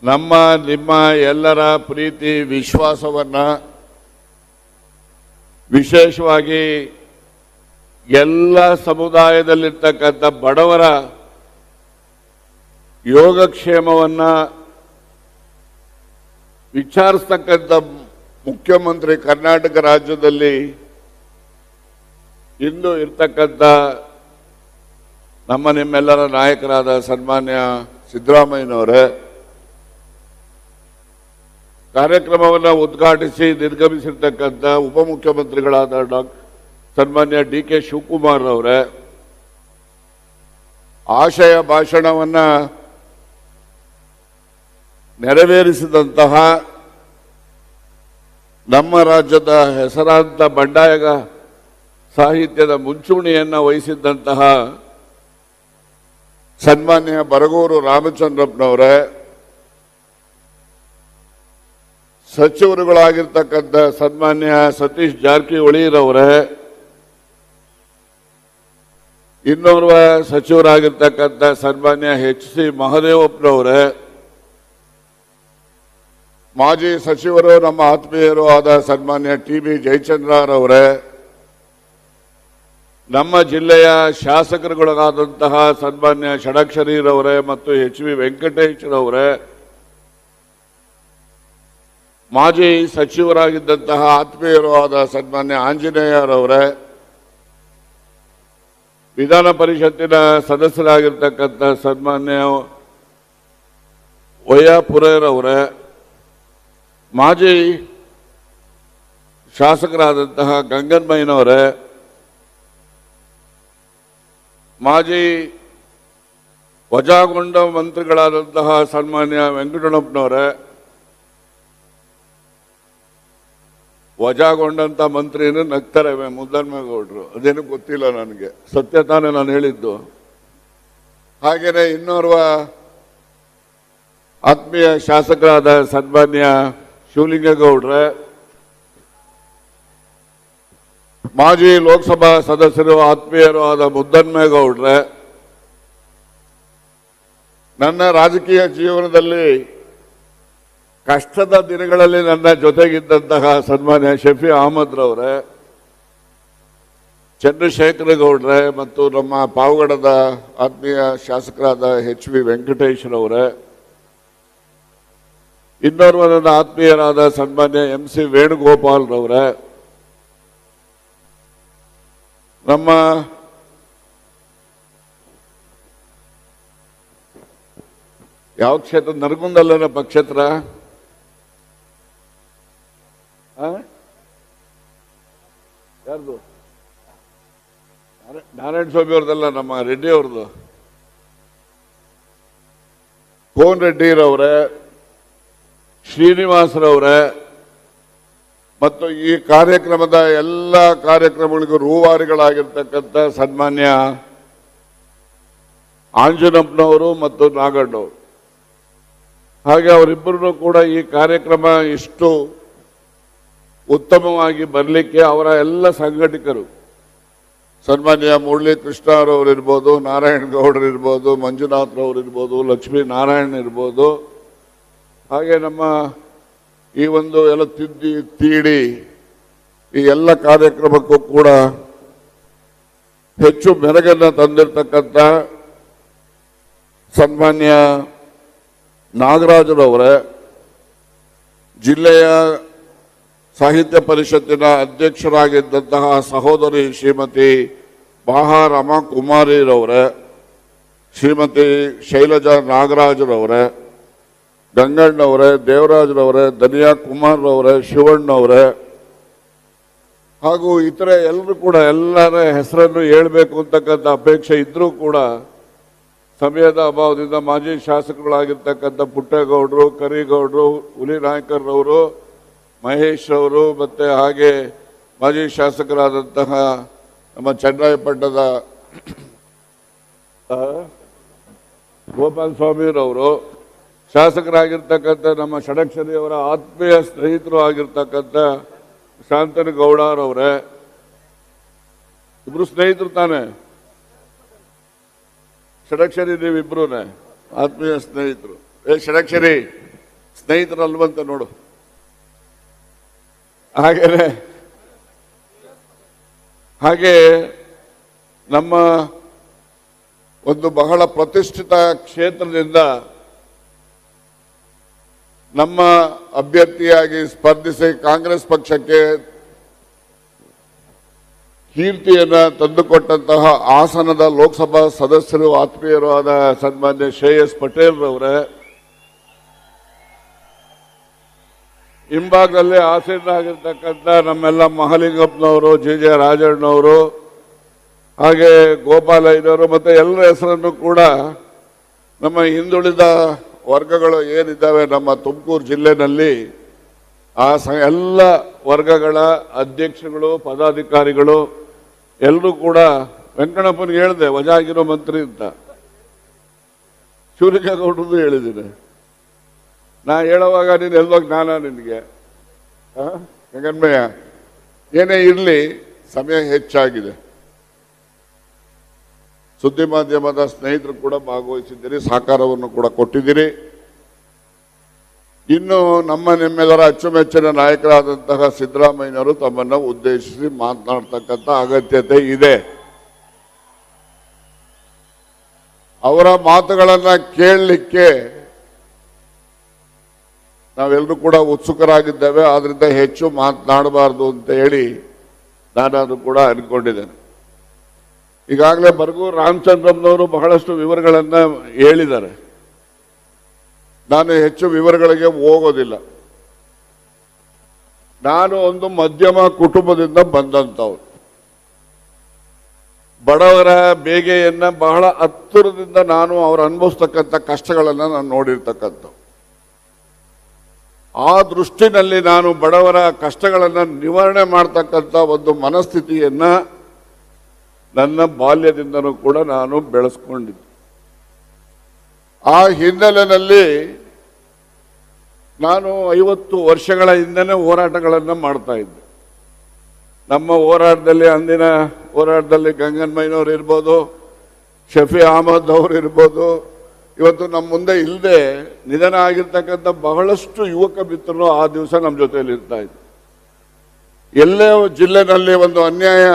ನಮ್ಮ ನಿಮ್ಮ ಎಲ್ಲರ ಪ್ರೀತಿ ವಿಶ್ವಾಸವನ್ನ ವಿಶೇಷವಾಗಿ ಎಲ್ಲ ಸಮುದಾಯದಲ್ಲಿರ್ತಕ್ಕಂಥ ಬಡವರ ಯೋಗಕ್ಷೇಮವನ್ನ ವಿಚಾರಿಸ್ತಕ್ಕಂಥ ಮುಖ್ಯಮಂತ್ರಿ ಕರ್ನಾಟಕ ರಾಜ್ಯದಲ್ಲಿ ಇಂದು ಇರ್ತಕ್ಕಂಥ ನಮ್ಮ ನಿಮ್ಮೆಲ್ಲರ ನಾಯಕರಾದ ಸನ್ಮಾನ್ಯ ಸಿದ್ದರಾಮಯ್ಯನವರೇ ಕಾರ್ಯಕ್ರಮವನ್ನು ಉದ್ಘಾಟಿಸಿ ನಿರ್ಗಮಿಸಿರ್ತಕ್ಕಂಥ ಉಪಮುಖ್ಯಮಂತ್ರಿಗಳಾದ ಸನ್ಮಾನ್ಯ ಡಿ.ಕೆ. ಶಿವಕುಮಾರ್ ಅವರೇ ಆಶಯ ಭಾಷಣವನ್ನ ನೆರವೇರಿಸಿದಂತಹ ನಮ್ಮ ರಾಜ್ಯದ ಹೆಸರಾಂತ ಬಂಡಾಯ ಸಾಹಿತ್ಯದ ಮುಂಚೂಣಿಯನ್ನು ವಹಿಸಿದ್ದಂತಹ ಸನ್ಮಾನ್ಯ ಬರಗೂರು ರಾಮಚಂದ್ರಪ್ಪನವರೇ ಸಚಿವರುಗಳಾಗಿರ್ತಕ್ಕಂಥ ಸನ್ಮಾನ್ಯ ಸತೀಶ್ ಜಾರಕಿಹೊಳಿರವರೇ ಇನ್ನೋರ್ವ ಸಚಿವರಾಗಿರ್ತಕ್ಕಂಥ ಸನ್ಮಾನ್ಯ ಎಚ್.ಸಿ. ಮಹದೇವಪ್ಪನವರೇ ಮಾಜಿ ಸಚಿವರು ನಮ್ಮ ಆತ್ಮೀಯರು ಆದ ಸನ್ಮಾನ್ಯ ಟಿ.ಬಿ. ಜಯಚಂದ್ರರವರೇ ನಮ್ಮ ಜಿಲ್ಲೆಯ ಶಾಸಕರುಗಳಾದಂತಹ ಸನ್ಮಾನ್ಯ ಷಡಕ್ಷರಿರವರೇ ಮತ್ತು ಎಚ್.ವಿ. ವೆಂಕಟೇಶ್ರವರೇ ಮಾಜಿ ಸಚಿವರಾಗಿದ್ದಂತಹ ಆತ್ಮೀಯರು ಆದ ಸನ್ಮಾನ್ಯ ಆಂಜನೇಯರವರೇ ವಿಧಾನ ಪರಿಷತ್ತಿನ ಸದಸ್ಯರಾಗಿರ್ತಕ್ಕಂಥ ಸನ್ಮಾನ್ಯ ವೈಯಾಪುರರವರೇ ಮಾಜಿ ಶಾಸಕರಾದಂತಹ ಗಂಗನ್ಮಯ್ಯನವರೇ ಮಾಜಿ ವಜಾಗೊಂಡ ಮಂತ್ರಿಗಳಾದಂತಹ ಸನ್ಮಾನ್ಯ ವೆಂಕಟರಮಣಪ್ಪನವರೇ ವಜಾಗೊಂಡಂತ ಮಂತ್ರಿಯನ್ನು ನಗ್ತಾರೆ ಮುದ್ದನ್ಮೇಗೌಡರು ಅದೇನು ಗೊತ್ತಿಲ್ಲ ನನಗೆ ಸತ್ಯ ತಾನೇ ನಾನು ಹೇಳಿದ್ದು. ಹಾಗೇನೆ ಇನ್ನೋರ್ವ ಆತ್ಮೀಯ ಶಾಸಕರಾದ ಸನ್ಮಾನ್ಯ ಶಿವಲಿಂಗೇಗೌಡ್ರೆ ಮಾಜಿ ಲೋಕಸಭಾ ಸದಸ್ಯರು ಆತ್ಮೀಯರು ಆದ ಮುದ್ದನ್ಮೇಗೌಡ್ರೆ ನನ್ನ ರಾಜಕೀಯ ಜೀವನದಲ್ಲಿ ಕಷ್ಟದ ದಿನಗಳಲ್ಲಿ ನನ್ನ ಜೊತೆಗಿದ್ದಂತಹ ಸನ್ಮಾನ್ಯ ಶಫಿ ಅಹಮದ್ ರವರೇ ಚಂದ್ರಶೇಖರ ಗೌಡ್ರೆ ಮತ್ತು ನಮ್ಮ ಪಾವಗಡದ ಆತ್ಮೀಯ ಶಾಸಕರಾದ ಎಚ್.ವಿ. ವೆಂಕಟೇಶ್ರವರೇ ಇನ್ನೋರ್ವ ನನ್ನ ಆತ್ಮೀಯರಾದ ಸನ್ಮಾನ್ಯ ಎಂ.ಸಿ. ವೇಣುಗೋಪಾಲ್ ರವರೇ ನಮ್ಮ ಯಾವ ಕ್ಷೇತ್ರ ನರಗುಂದಲ್ಲ ಪಕ್ಷೇತ್ರ ಯಾರ್ದು ನಾರಾಯಣ ಸ್ವಾಮಿ ಅವ್ರದಲ್ಲ ನಮ್ಮ ರೆಡ್ಡಿ ಅವ್ರದ್ದು ಕೋನ್ ರೆಡ್ಡಿರವರೇ ಶ್ರೀನಿವಾಸರವರೇ ಮತ್ತು ಈ ಕಾರ್ಯಕ್ರಮದ ಎಲ್ಲ ಕಾರ್ಯಕ್ರಮಗಳಿಗೂ ರೂವಾರಿಗಳಾಗಿರ್ತಕ್ಕಂಥ ಸನ್ಮಾನ್ಯ ಆಂಜನಪ್ಪನವರು ಮತ್ತು ನಾಗಣ್ಣವರು ಹಾಗೆ ಅವರಿಬ್ಬರೂ ಕೂಡ ಈ ಕಾರ್ಯಕ್ರಮ ಇಷ್ಟು ಉತ್ತಮವಾಗಿ ಬರಲಿಕ್ಕೆ ಅವರ ಎಲ್ಲ ಸಂಘಟಕರು ಸನ್ಮಾನ್ಯ ಮುರಳಿ ಕೃಷ್ಣರವರು ಇರ್ಬೋದು, ನಾರಾಯಣ ಗೌಡರು ಇರ್ಬೋದು, ಮಂಜುನಾಥ್ ರವರು ಇರ್ಬೋದು, ಲಕ್ಷ್ಮೀ ನಾರಾಯಣ್ ಇರ್ಬೋದು, ಹಾಗೆ ನಮ್ಮ ಈ ಒಂದು ಎಲ್ಲ ತಿದ್ದಿ ತೀಡಿ ಈ ಎಲ್ಲ ಕಾರ್ಯಕ್ರಮಕ್ಕೂ ಕೂಡ ಹೆಚ್ಚು ಮೆರಗನ್ನು ತಂದಿರತಕ್ಕಂಥ ಸನ್ಮಾನ್ಯ ನಾಗರಾಜರವರೇ ಜಿಲ್ಲೆಯ ಸಾಹಿತ್ಯ ಪರಿಷತ್ತಿನ ಅಧ್ಯಕ್ಷರಾಗಿದ್ದಂತಹ ಸಹೋದರಿ ಶ್ರೀಮತಿ ಬಾಹಾ ರಮಾಕುಮಾರಿರವರೇ ಶ್ರೀಮತಿ ಶೈಲಜಾ ನಾಗರಾಜರವರೇ ಗಂಗಣ್ಣವರೇ ದೇವರಾಜರವರೇ ಧನಿಯಾ ಕುಮಾರ್ರವರೇ ಶಿವಣ್ಣವರೇ ಹಾಗೂ ಇತರೆ ಎಲ್ಲರೂ ಕೂಡ ಎಲ್ಲರ ಹೆಸರನ್ನು ಹೇಳಬೇಕು ಅಂತಕ್ಕಂಥ ಅಪೇಕ್ಷೆ ಇದ್ರೂ ಕೂಡ ಸಮಯದ ಅಭಾವದಿಂದ ಮಾಜಿ ಶಾಸಕರುಗಳಾಗಿರ್ತಕ್ಕಂಥ ಪುಟ್ಟೇಗೌಡರು, ಕರಿಗೌಡರು, ಹುಲಿನಾಯ್ಕರ್ರವರು, ಮಹೇಶ್ ಅವರು ಮತ್ತೆ ಹಾಗೆ ಮಾಜಿ ಶಾಸಕರಾದಂತಹ ನಮ್ಮ ಚನ್ನರಾಯಪಟ್ಟಣದ ಗೋಪಾಲ ಸ್ವಾಮಿರವರು, ಶಾಸಕರಾಗಿರ್ತಕ್ಕಂಥ ನಮ್ಮ ಷಡಕ್ಷರಿಯವರ ಆತ್ಮೀಯ ಸ್ನೇಹಿತರು ಆಗಿರ್ತಕ್ಕಂಥ ಶಾಂತನ ಗೌಡರವರೇ ಇಬ್ರು ಸ್ನೇಹಿತರು ತಾನೆ ಷಡಕ್ಷರಿ ನೀವಿಬ್ರು ಆತ್ಮೀಯ ಸ್ನೇಹಿತರು. ಷಡಕ್ಷರಿ ಸ್ನೇಹಿತರಲ್ವಂತ ನೋಡು. ಹಾಗೆ ನಮ್ಮ ಒಂದು ಬಹಳ ಪ್ರತಿಷ್ಠಿತ ಕ್ಷೇತ್ರದಿಂದ ನಮ್ಮ ಅಭ್ಯರ್ಥಿಯಾಗಿ ಸ್ಪರ್ಧಿಸಿ ಕಾಂಗ್ರೆಸ್ ಪಕ್ಷಕ್ಕೆ ಕೀರ್ತಿಯನ್ನ ತಂದುಕೊಟ್ಟಂತಹ ಹಾಸನದ ಲೋಕಸಭಾ ಸದಸ್ಯರು ಆತ್ಮೀಯರು ಆದ ಸನ್ಮಾನ್ಯ ಶ್ರೇಯಸ್ ಪಟೇಲ್ ರವರೇ, ಹಿಂಭಾಗದಲ್ಲಿ ಆಸೀನರಾಗಿರ್ತಕ್ಕಂಥ ನಮ್ಮೆಲ್ಲ ಮಹಾಲಿಂಗಪ್ಪನವರು, ಜೆ ರಾಜಣ್ಣವರು, ಹಾಗೆ ಗೋಪಾಲಯ್ಯನವರು ಮತ್ತೆ ಎಲ್ಲರ ಹೆಸರನ್ನು ಕೂಡ ನಮ್ಮ ಹಿಂದುಳಿದ ವರ್ಗಗಳು ಏನಿದ್ದಾವೆ ನಮ್ಮ ತುಮಕೂರು ಜಿಲ್ಲೆನಲ್ಲಿ ಆ ಎಲ್ಲ ವರ್ಗಗಳ ಅಧ್ಯಕ್ಷಗಳು, ಪದಾಧಿಕಾರಿಗಳು ಎಲ್ಲರೂ ಕೂಡ ವೆಂಕಣ್ಣಪ್ಪನಿಗೆ ಹೇಳಿದೆ ವಜಾಗಿರೋ ಮಂತ್ರಿ ಅಂತ, ಶಿವಲಿಂಗೇಗೌಡರದ್ದು ಹೇಳಿದ್ದೀನಿ. ನಾ ಹೇಳುವಾಗ ನೀನು ಎಲ್ಲೋ ಜ್ಞಾನ ನಿನಗೆ ಹೆಂಗನ್ಮಯ್ಯ. ಏನೇ ಇರಲಿ, ಸಮಯ ಹೆಚ್ಚಾಗಿದೆ. ಸುದ್ದಿ ಮಾಧ್ಯಮದ ಸ್ನೇಹಿತರು ಕೂಡ ಭಾಗವಹಿಸಿದ್ದೀರಿ, ಸಹಕಾರವನ್ನು ಕೂಡ ಕೊಟ್ಟಿದ್ದೀರಿ. ಇನ್ನು ನಿಮ್ಮೆಲ್ಲರ ಅಚ್ಚುಮೆಚ್ಚಿನ ನಾಯಕರಾದಂತಹ ಸಿದ್ದರಾಮಯ್ಯನವರು ತಮ್ಮನ್ನು ಉದ್ದೇಶಿಸಿ ಮಾತನಾಡ್ತಕ್ಕಂಥ ಅಗತ್ಯತೆ ಇದೆ. ಅವರ ಮಾತುಗಳನ್ನ ಕೇಳಲಿಕ್ಕೆ ನಾವೆಲ್ಲರೂ ಕೂಡ ಉತ್ಸುಕರಾಗಿದ್ದೇವೆ. ಆದ್ರಿಂದ ಹೆಚ್ಚು ಮಾತನಾಡಬಾರ್ದು ಅಂತ ಹೇಳಿ ನಾನು ಕೂಡ ಅನ್ಕೊಂಡಿದ್ದೇನೆ. ಈಗಾಗಲೇ ಬರಗೂರು ರಾಮಚಂದ್ರಪ್ಪನವರು ಬಹಳಷ್ಟು ವಿವರಗಳನ್ನ ಹೇಳಿದ್ದಾರೆ. ನಾನು ಹೆಚ್ಚು ವಿವರಗಳಿಗೆ ಹೋಗೋದಿಲ್ಲ. ನಾನು ಒಂದು ಮಧ್ಯಮ ಕುಟುಂಬದಿಂದ ಬಂದಂಥವ್ರು. ಬಡವರ ಬೇಗೆಯನ್ನ ಬಹಳ ಹತ್ತಿರದಿಂದ ನಾನು ಅವರು ಅನುಭವಿಸ್ತಕ್ಕಂಥ ಕಷ್ಟಗಳನ್ನು ನಾನು ನೋಡಿರ್ತಕ್ಕಂಥ. ಆ ದೃಷ್ಟಿನಲ್ಲಿ ನಾನು ಬಡವರ ಕಷ್ಟಗಳನ್ನು ನಿವಾರಣೆ ಮಾಡ್ತಕ್ಕಂಥ ಒಂದು ಮನಸ್ಥಿತಿಯನ್ನ ನನ್ನ ಬಾಲ್ಯದಿಂದನೂ ಕೂಡ ನಾನು ಬೆಳೆಸ್ಕೊಂಡಿದ್ದೆ. ಆ ಹಿನ್ನೆಲೆಯಲ್ಲಿ ನಾನು 50 ವರ್ಷಗಳ ಹಿಂದೆನೇ ಹೋರಾಟಗಳನ್ನು ಮಾಡ್ತಾ ಇದ್ದೆ. ನಮ್ಮ ಹೋರಾಟದಲ್ಲಿ, ಅಂದಿನ ಹೋರಾಟದಲ್ಲಿ ಗಂಗನ್ಮಯ್ಯನವ್ರು ಇರ್ಬೋದು, ಶಫಿ ಅಹಮದ್ ಅವರು ಇರ್ಬೋದು, ಇವತ್ತು ನಮ್ಮ ಮುಂದೆ ಇಲ್ಲದೆ ನಿಧನ ಆಗಿರ್ತಕ್ಕಂಥ ಬಹಳಷ್ಟು ಯುವಕ ಮಿತ್ರರು ಆ ದಿವಸ ನಮ್ಮ ಜೊತೆಯಲ್ಲಿ ಇರ್ತಾ ಇದ್ರು. ಎಲ್ಲೇ ಜಿಲ್ಲೆನಲ್ಲಿ ಒಂದು ಅನ್ಯಾಯ,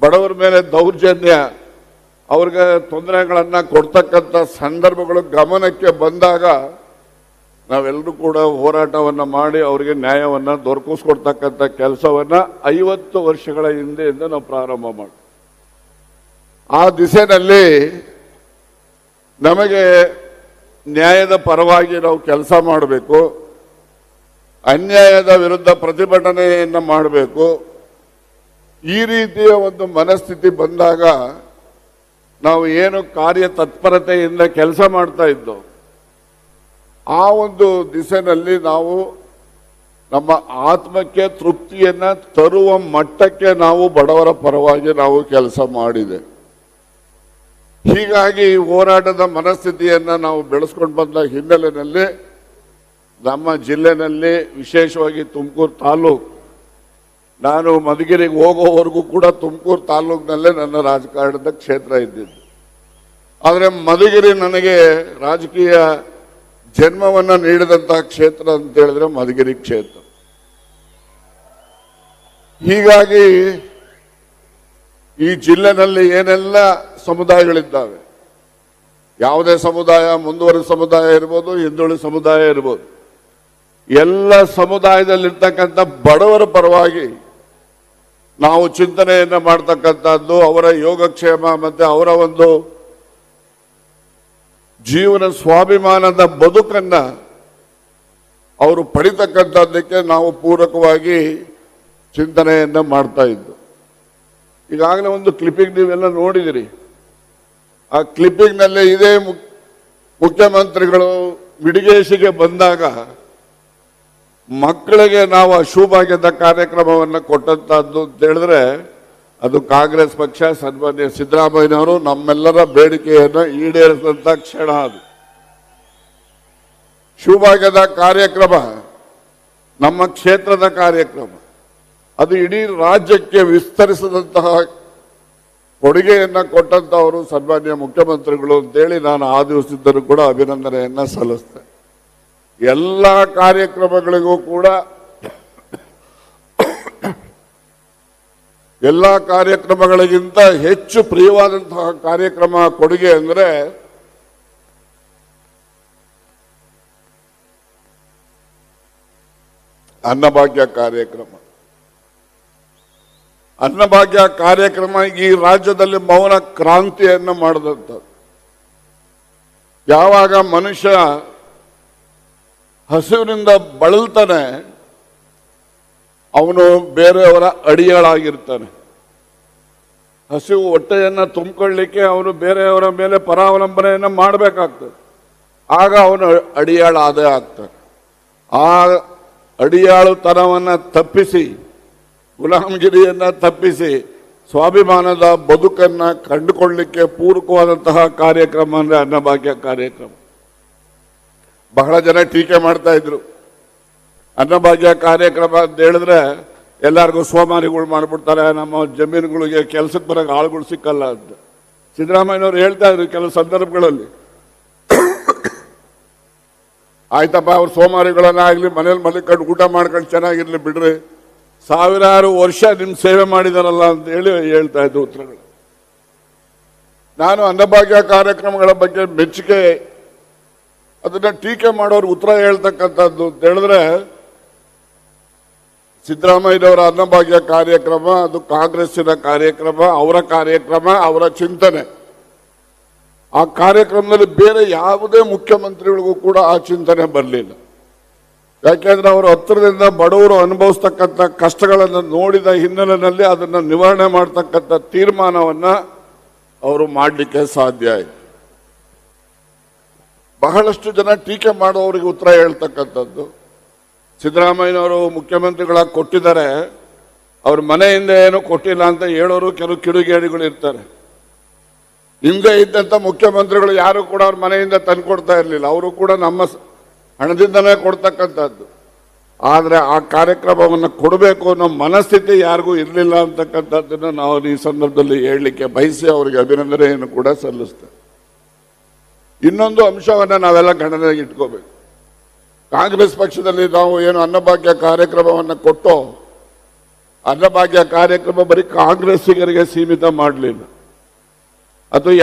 ಬಡವರ ಮೇಲೆ ದೌರ್ಜನ್ಯ, ಅವ್ರಿಗೆ ತೊಂದರೆಗಳನ್ನ ಕೊಡ್ತಕ್ಕಂಥ ಸಂದರ್ಭಗಳು ಗಮನಕ್ಕೆ ಬಂದಾಗ ನಾವೆಲ್ಲರೂ ಕೂಡ ಹೋರಾಟವನ್ನ ಮಾಡಿ ಅವರಿಗೆ ನ್ಯಾಯವನ್ನ ದೊರಕಿಸ್ಕೊಡ್ತಕ್ಕಂಥ ಕೆಲಸವನ್ನ 50 ವರ್ಷಗಳ ಹಿಂದೆಯಿಂದ ನಾವು ಪ್ರಾರಂಭ ಮಾಡಿ, ಆ ದಿಸೆಯಲ್ಲಿ ನಮಗೆ ನ್ಯಾಯದ ಪರವಾಗಿ ನಾವು ಕೆಲಸ ಮಾಡಬೇಕು, ಅನ್ಯಾಯದ ವಿರುದ್ಧ ಪ್ರತಿಭಟನೆಯನ್ನ ಮಾಡಬೇಕು. ಈ ರೀತಿಯ ಒಂದು ಮನಸ್ಥಿತಿ ಬಂದಾಗ ನಾವು ಏನು ಕಾರ್ಯ ತತ್ಪರತೆಯಿಂದ ಕೆಲಸ ಮಾಡ್ತಾ ಇದ್ದೋ ಆ ಒಂದು ದಿಸೆನಲ್ಲಿ ನಾವು ನಮ್ಮ ಆತ್ಮಕ್ಕೆ ತೃಪ್ತಿಯನ್ನ ತರುವ ಮಟ್ಟಕ್ಕೆ ನಾವು ಬಡವರ ಪರವಾಗಿ ನಾವು ಕೆಲಸ ಮಾಡಿದೆ. ಹೀಗಾಗಿ ಹೋರಾಟದ ಮನಸ್ಥಿತಿಯನ್ನ ನಾವು ಬೆಳೆಸ್ಕೊಂಡು ಬಂದ ಹಿನ್ನೆಲೆಯಲ್ಲಿ ನಮ್ಮ ಜಿಲ್ಲೆನಲ್ಲಿ, ವಿಶೇಷವಾಗಿ ತುಮಕೂರು ತಾಲೂಕು, ನಾನು ಮಧುಗಿರಿಗೆ ಹೋಗೋವರೆಗೂ ಕೂಡ ತುಮಕೂರು ತಾಲೂಕಿನಲ್ಲೇ ನನ್ನ ರಾಜಕಾರಣದ ಕ್ಷೇತ್ರ ಇದ್ದಿದ್ದು. ಆದರೆ ಮಧುಗಿರಿ ನನಗೆ ರಾಜಕೀಯ ಜನ್ಮವನ್ನು ನೀಡಿದಂತಹ ಕ್ಷೇತ್ರ ಅಂತ ಹೇಳಿದ್ರೆ ಮಧುಗಿರಿ ಕ್ಷೇತ್ರ. ಹೀಗಾಗಿ ಈ ಜಿಲ್ಲೆನಲ್ಲಿ ಏನೆಲ್ಲ ಸಮುದಾಯಗಳಿದ್ದಾವೆ, ಯಾವುದೇ ಸಮುದಾಯ, ಮುಂದುವರಿದ ಸಮುದಾಯ ಇರ್ಬೋದು, ಹಿಂದುಳಿದ ಸಮುದಾಯ ಇರ್ಬೋದು, ಎಲ್ಲ ಸಮುದಾಯದಲ್ಲಿರ್ತಕ್ಕಂಥ ಬಡವರ ಪರವಾಗಿ ನಾವು ಚಿಂತನೆಯನ್ನ ಮಾಡ್ತಕ್ಕಂಥದ್ದು, ಅವರ ಯೋಗಕ್ಷೇಮ ಮತ್ತೆ ಅವರ ಒಂದು ಜೀವನ ಸ್ವಾಭಿಮಾನದ ಬದುಕನ್ನ ಅವರು ಪಡಿತಕ್ಕಂಥದ್ದಕ್ಕೆ ನಾವು ಪೂರಕವಾಗಿ ಚಿಂತನೆಯನ್ನ ಮಾಡ್ತಾ ಇದ್ದು. ಈಗಾಗಲೇ ಒಂದು ಕ್ಲಿಪ್ಪಿಂಗ್ ನೀವೆಲ್ಲ ನೋಡಿದಿರಿ. ಆ ಕ್ಲಿಪ್ಪಿಂಗ್ ನಲ್ಲಿ ಇದೇ ಮುಖ್ಯಮಂತ್ರಿಗಳು ವಿಡಿಗೇಶಿಗೆ ಬಂದಾಗ ಮಕ್ಕಳಿಗೆ ನಾವು ಅಶುಭಾಗ್ಯದ ಕಾರ್ಯಕ್ರಮವನ್ನು ಕೊಟ್ಟಂತದ್ದು ಅಂತ ಹೇಳಿದ್ರೆ ಅದು ಕಾಂಗ್ರೆಸ್ ಪಕ್ಷ, ಸನ್ಮಾನ್ಯ ಸಿದ್ದರಾಮಯ್ಯನವರು ನಮ್ಮೆಲ್ಲರ ಬೇಡಿಕೆಯನ್ನು ಈಡೇರಿಸಿದಂತ ಕ್ಷಣ. ಅದು ಶಿವಭಾಗ್ಯದ ಕಾರ್ಯಕ್ರಮ ನಮ್ಮ ಕ್ಷೇತ್ರದ ಕಾರ್ಯಕ್ರಮ, ಅದು ಇಡೀ ರಾಜ್ಯಕ್ಕೆ ವಿಸ್ತರಿಸಿದಂತಹ ಕೊಡುಗೆಯನ್ನ ಕೊಟ್ಟಂತವರು ಸನ್ಮಾನ್ಯ ಮುಖ್ಯಮಂತ್ರಿಗಳು ಅಂತೇಳಿ ನಾನು ಆ ದಿವಸದಿಂದಲೂ ಕೂಡ ಅಭಿನಂದನೆಯನ್ನ ಸಲ್ಲಿಸ್ತೇನೆ. ಎಲ್ಲ ಕಾರ್ಯಕ್ರಮಗಳಿಗೂ ಕೂಡ ಎಲ್ಲ ಕಾರ್ಯಕ್ರಮಗಳಿಗಿಂತ ಹೆಚ್ಚು ಪ್ರಿಯವಾದಂತಹ ಕಾರ್ಯಕ್ರಮ ಕೊಡುಗೆ ಅಂದರೆ ಅನ್ನಭಾಗ್ಯ ಕಾರ್ಯಕ್ರಮ. ಅನ್ನಭಾಗ್ಯ ಕಾರ್ಯಕ್ರಮ ಈ ರಾಜ್ಯದಲ್ಲಿ ಮೌನ ಕ್ರಾಂತಿಯನ್ನು ಮಾಡಿದಂಥದ್ದು. ಯಾವಾಗ ಮನುಷ್ಯ ಹಸಿವಿನಿಂದ ಬಳಲ್ತಾನೆ ಅವನು ಬೇರೆಯವರ ಅಡಿಯಾಳಾಗಿರ್ತಾನೆ. ಹಸಿವು ಹೊಟ್ಟೆಯನ್ನು ತುಂಬಿಕೊಳ್ಳಿಕ್ಕೆ ಅವನು ಬೇರೆಯವರ ಮೇಲೆ ಪರಾವಲಂಬನೆಯನ್ನು ಮಾಡಬೇಕಾಗ್ತದೆ. ಆಗ ಅವನು ಅಡಿಯಾಳಾದೇ ಆಗ್ತಾನೆ. ಆ ಅಡಿಯಾಳುತನವನ್ನು ತಪ್ಪಿಸಿ, ಗುಲಾಮಗಿರಿಯನ್ನು ತಪ್ಪಿಸಿ, ಸ್ವಾಭಿಮಾನದ ಬದುಕನ್ನು ಕಂಡುಕೊಳ್ಳಲಿಕ್ಕೆ ಪೂರಕವಾದಂತಹ ಕಾರ್ಯಕ್ರಮ ಅಂದರೆ ಅನ್ನಭಾಗ್ಯ ಕಾರ್ಯಕ್ರಮ. ಬಹಳ ಜನ ಟೀಕೆ ಮಾಡ್ತಾ ಇದ್ರು. ಅನ್ನಭಾಗ್ಯ ಕಾರ್ಯಕ್ರಮ ಅಂತ ಹೇಳಿದ್ರೆ ಎಲ್ಲರಿಗೂ ಸೋಮಾರಿಗಳು ಮಾಡಿಬಿಡ್ತಾರೆ, ನಮ್ಮ ಜಮೀನುಗಳಿಗೆ ಕೆಲಸಕ್ಕೆ ಬರೋಕೆ ಆಳುಗಳು ಸಿಕ್ಕಲ್ಲ ಅಂತ ಸಿದ್ದರಾಮಯ್ಯನವರು ಹೇಳ್ತಾ ಇದ್ರು ಕೆಲವು ಸಂದರ್ಭಗಳಲ್ಲಿ. ಆಯ್ತಪ್ಪ, ಅವ್ರು ಸೋಮಾರಿಗಳನ್ನಾಗಲಿ ಮನೇಲಿ ಮಲ್ಕೊಂಡು ಊಟ ಮಾಡ್ಕೊಂಡು ಚೆನ್ನಾಗಿರ್ಲಿ ಬಿಡ್ರಿ, ಸಾವಿರಾರು ವರ್ಷ ನಿಮ್ಮ ಸೇವೆ ಮಾಡಿದಾರಲ್ಲ ಅಂತ ಹೇಳಿ ಹೇಳ್ತಾ ಇದ್ರು ಉತ್ತರಗಳು. ನಾನು ಅನ್ನಭಾಗ್ಯ ಕಾರ್ಯಕ್ರಮಗಳ ಬಗ್ಗೆ ಮೆಚ್ಚುಗೆ, ಅದನ್ನ ಟೀಕೆ ಮಾಡೋರು ಉತ್ತರ ಹೇಳ್ತಕ್ಕಂಥದ್ದು ಅಂತ ಹೇಳಿದ್ರೆ, ಸಿದ್ದರಾಮಯ್ಯನವರ ಅನ್ನಭಾಗ್ಯ ಕಾರ್ಯಕ್ರಮ ಅದು ಕಾಂಗ್ರೆಸ್ಸಿನ ಕಾರ್ಯಕ್ರಮ, ಅವರ ಚಿಂತನೆ. ಆ ಕಾರ್ಯಕ್ರಮದಲ್ಲಿ ಬೇರೆ ಯಾವುದೇ ಮುಖ್ಯಮಂತ್ರಿಗಳಿಗೂ ಕೂಡ ಆ ಚಿಂತನೆ ಬರಲಿಲ್ಲ. ಯಾಕೆಂದ್ರೆ ಅವರು ಹತ್ತಿರದಿಂದ ಬಡವರು ಅನುಭವಿಸ್ತಕ್ಕಂಥ ಕಷ್ಟಗಳನ್ನು ನೋಡಿದ ಹಿನ್ನೆಲೆಯಲ್ಲಿ ಅದನ್ನು ನಿವಾರಣೆ ಮಾಡ್ತಕ್ಕಂಥ ತೀರ್ಮಾನವನ್ನ ಅವರು ಮಾಡಲಿಕ್ಕೆ ಸಾಧ್ಯ ಆಯಿತು. ಬಹಳಷ್ಟು ಜನ ಟೀಕೆ ಮಾಡೋರಿಗೆ ಉತ್ತರ ಹೇಳ್ತಕ್ಕಂಥದ್ದು, ಸಿದ್ದರಾಮಯ್ಯನವರು ಮುಖ್ಯಮಂತ್ರಿಗಳಾಗಿ ಕೊಟ್ಟಿದ್ದಾರೆ, ಅವ್ರ ಮನೆಯಿಂದ ಏನೂ ಕೊಟ್ಟಿಲ್ಲ ಅಂತ ಹೇಳೋರು ಕೆಲವು ಕಿಡಿಗೇಡಿಗಳು ಇರ್ತಾರೆ. ಹಿಂದೆ ಇದ್ದಂಥ ಮುಖ್ಯಮಂತ್ರಿಗಳು ಯಾರು ಕೂಡ ಅವ್ರ ಮನೆಯಿಂದ ತಂದು ಕೊಡ್ತಾ ಇರಲಿಲ್ಲ, ಅವರು ಕೂಡ ನಮ್ಮ ಹಣದಿಂದಲೇ ಕೊಡ್ತಕ್ಕಂಥದ್ದು. ಆದರೆ ಆ ಕಾರ್ಯಕ್ರಮವನ್ನು ಕೊಡಬೇಕು ಅನ್ನೋ ಮನಸ್ಥಿತಿ ಯಾರಿಗೂ ಇರಲಿಲ್ಲ ಅಂತಕ್ಕಂಥದ್ದನ್ನು ನಾವು ಈ ಸಂದರ್ಭದಲ್ಲಿ ಹೇಳಲಿಕ್ಕೆ ಬಯಸಿ ಅವರಿಗೆ ಅಭಿನಂದನೆಯನ್ನು ಕೂಡ ಸಲ್ಲಿಸ್ತೇವೆ. ಇನ್ನೊಂದು ಅಂಶವನ್ನು ನಾವೆಲ್ಲ ಗಣನೆಗೆ ಇಟ್ಕೋಬೇಕು. ಕಾಂಗ್ರೆಸ್ ಪಕ್ಷದಲ್ಲಿ ನಾವು ಏನು ಅನ್ನಭಾಗ್ಯ ಕಾರ್ಯಕ್ರಮವನ್ನು ಕೊಟ್ಟೋ, ಅನ್ನಭಾಗ್ಯ ಕಾರ್ಯಕ್ರಮ ಬರೀ ಕಾಂಗ್ರೆಸ್ಸಿಗರಿಗೆ ಸೀಮಿತ ಮಾಡಲಿಲ್ಲ. ಅದು